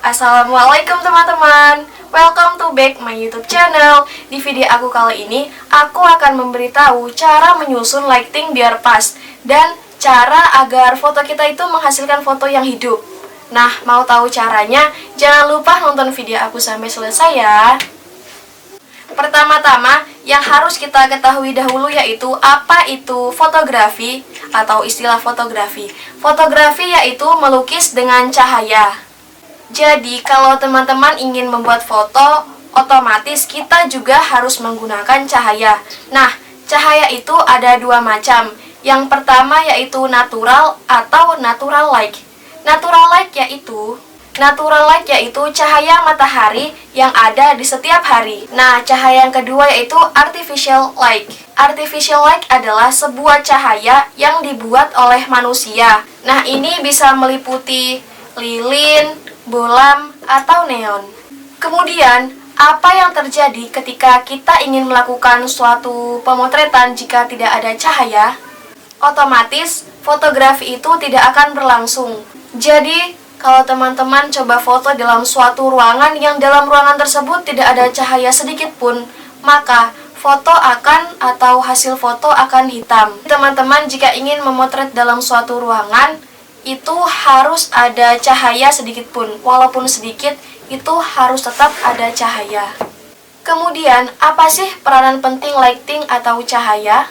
Assalamualaikum teman-teman. Welcome to back my YouTube channel. Di video aku kali ini, aku akan memberitahu cara menyusun lighting biar pas dan cara agar foto kita itu menghasilkan foto yang hidup. Nah, mau tahu caranya? Jangan lupa nonton video aku sampai selesai ya. Pertama-tama, yang harus kita ketahui dahulu yaitu apa itu fotografi atau istilah fotografi. Fotografi yaitu melukis dengan cahaya. Jadi, kalau teman-teman ingin membuat foto, otomatis kita juga harus menggunakan cahaya. Nah, cahaya itu ada dua macam. Yang pertama yaitu natural atau natural light. Natural light yaitu cahaya matahari yang ada di setiap hari. Nah, cahaya yang kedua yaitu artificial light. Artificial light adalah sebuah cahaya yang dibuat oleh manusia. Nah, ini bisa meliputi lilin, bolam, atau neon. Kemudian, apa yang terjadi ketika kita ingin melakukan suatu pemotretan jika tidak ada cahaya? Otomatis, fotografi itu tidak akan berlangsung. Jadi, kalau teman-teman coba foto dalam suatu ruangan yang dalam ruangan tersebut tidak ada cahaya sedikit pun, maka foto atau hasil foto akan hitam. Teman-teman jika ingin memotret dalam suatu ruangan, itu harus ada cahaya sedikit pun, walaupun sedikit, itu harus tetap ada cahaya. Kemudian, apa sih peranan penting lighting atau cahaya?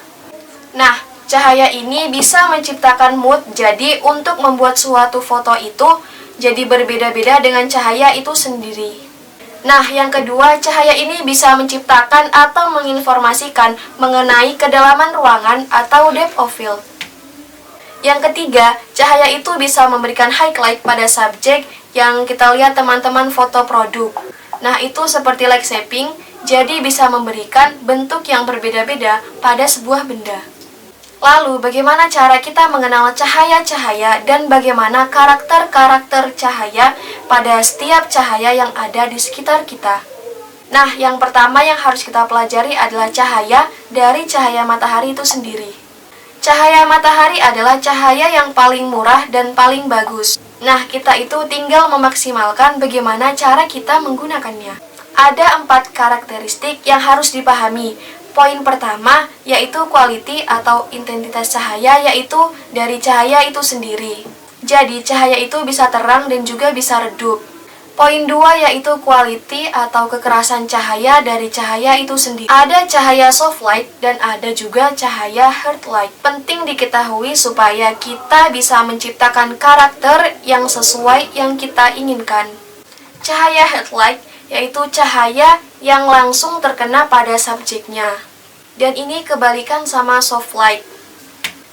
Nah, cahaya ini bisa menciptakan mood, jadi untuk membuat suatu foto itu jadi berbeda-beda dengan cahaya itu sendiri. Nah, yang kedua, cahaya ini bisa menciptakan atau menginformasikan mengenai kedalaman ruangan atau depth of field. Yang ketiga, cahaya itu bisa memberikan highlight pada subjek yang kita lihat teman-teman foto produk. Nah, itu seperti light shaping, jadi bisa memberikan bentuk yang berbeda-beda pada sebuah benda. Lalu, bagaimana cara kita mengenal cahaya-cahaya dan bagaimana karakter-karakter cahaya pada setiap cahaya yang ada di sekitar kita? Nah, yang pertama yang harus kita pelajari adalah cahaya dari cahaya matahari itu sendiri. Cahaya matahari adalah cahaya yang paling murah dan paling bagus. Nah, kita itu tinggal memaksimalkan bagaimana cara kita menggunakannya. Ada 4 karakteristik yang harus dipahami. Poin pertama yaitu quality atau intensitas cahaya, yaitu dari cahaya itu sendiri. Jadi, cahaya itu bisa terang dan juga bisa redup. Poin 2 yaitu quality atau kekerasan cahaya dari cahaya itu sendiri. Ada cahaya soft light dan ada juga cahaya hard light. Penting diketahui supaya kita bisa menciptakan karakter yang sesuai yang kita inginkan. Cahaya hard light yaitu cahaya yang langsung terkena pada subjeknya. Dan ini kebalikan sama soft light.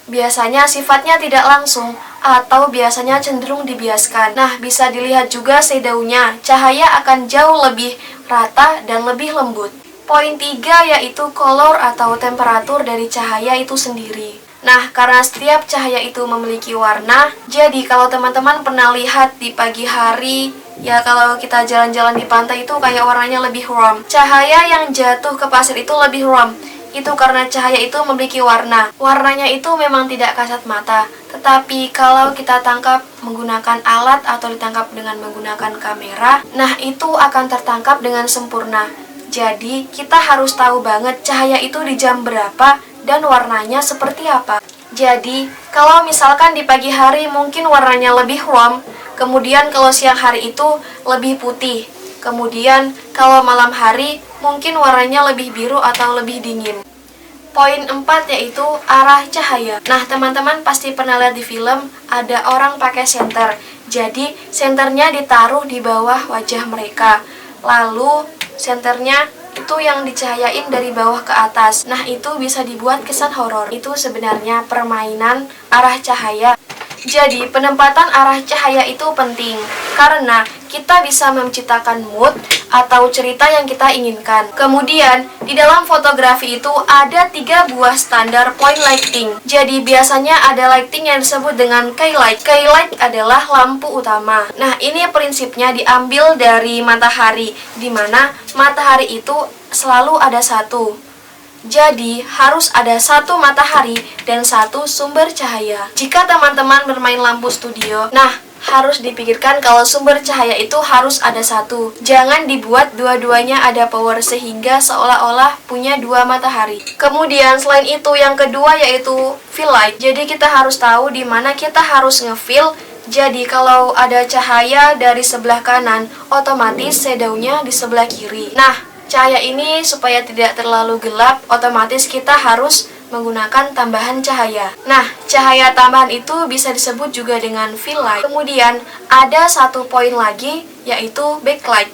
Biasanya sifatnya tidak langsung atau biasanya cenderung dibiaskan. Nah, bisa dilihat juga shadow-nya. Cahaya akan jauh lebih rata dan lebih lembut. Poin 3 yaitu color atau temperatur dari cahaya itu sendiri. Nah, karena setiap cahaya itu memiliki warna, jadi kalau teman-teman pernah lihat di pagi hari, ya kalau kita jalan-jalan di pantai itu kayak warnanya lebih warm. Cahaya yang jatuh ke pasir itu lebih warm. Itu karena cahaya itu memiliki warna. Warnanya itu memang tidak kasat mata, tetapi kalau kita tangkap menggunakan alat atau ditangkap dengan menggunakan kamera, nah itu akan tertangkap dengan sempurna. Jadi, kita harus tahu banget cahaya itu di jam berapa dan warnanya seperti apa. Jadi, kalau misalkan di pagi hari mungkin warnanya lebih warm, kemudian kalau siang hari itu lebih putih. Kemudian, kalau malam hari, mungkin warnanya lebih biru atau lebih dingin. Poin 4 yaitu arah cahaya. Nah, teman-teman pasti pernah lihat di film, ada orang pakai senter. Jadi, senternya ditaruh di bawah wajah mereka. Lalu, senternya itu yang dicahayain dari bawah ke atas. Nah, itu bisa dibuat kesan horor. Itu sebenarnya permainan arah cahaya. Jadi, penempatan arah cahaya itu penting karena kita bisa menciptakan mood atau cerita yang kita inginkan. Kemudian, di dalam fotografi itu ada 3 buah standar point lighting. Jadi, biasanya ada lighting yang disebut dengan key light. Key light adalah lampu utama. Nah, ini prinsipnya diambil dari matahari, di mana matahari itu selalu ada satu. Jadi, harus ada satu matahari dan satu sumber cahaya. Jika teman-teman bermain lampu studio, nah, harus dipikirkan kalau sumber cahaya itu harus ada satu. Jangan dibuat dua-duanya ada power sehingga seolah-olah punya dua matahari. Kemudian selain itu yang kedua yaitu fill light. Jadi kita harus tahu di mana kita harus ngefill. Jadi kalau ada cahaya dari sebelah kanan, otomatis shadownya di sebelah kiri. Nah, cahaya ini supaya tidak terlalu gelap, otomatis kita harus menggunakan tambahan cahaya. Nah, cahaya tambahan itu bisa disebut juga dengan fill light. Kemudian, ada satu poin lagi, yaitu backlight.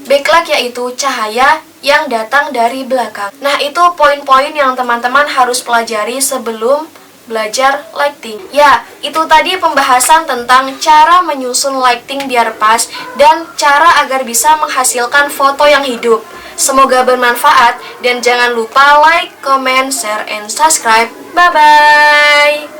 Backlight yaitu cahaya yang datang dari belakang. Nah, itu poin-poin yang teman-teman harus pelajari sebelum belajar lighting. Ya, itu tadi pembahasan tentang cara menyusun lighting biar pas dan cara agar bisa menghasilkan foto yang hidup. Semoga bermanfaat dan jangan lupa like, comment, share, and subscribe. Bye-bye!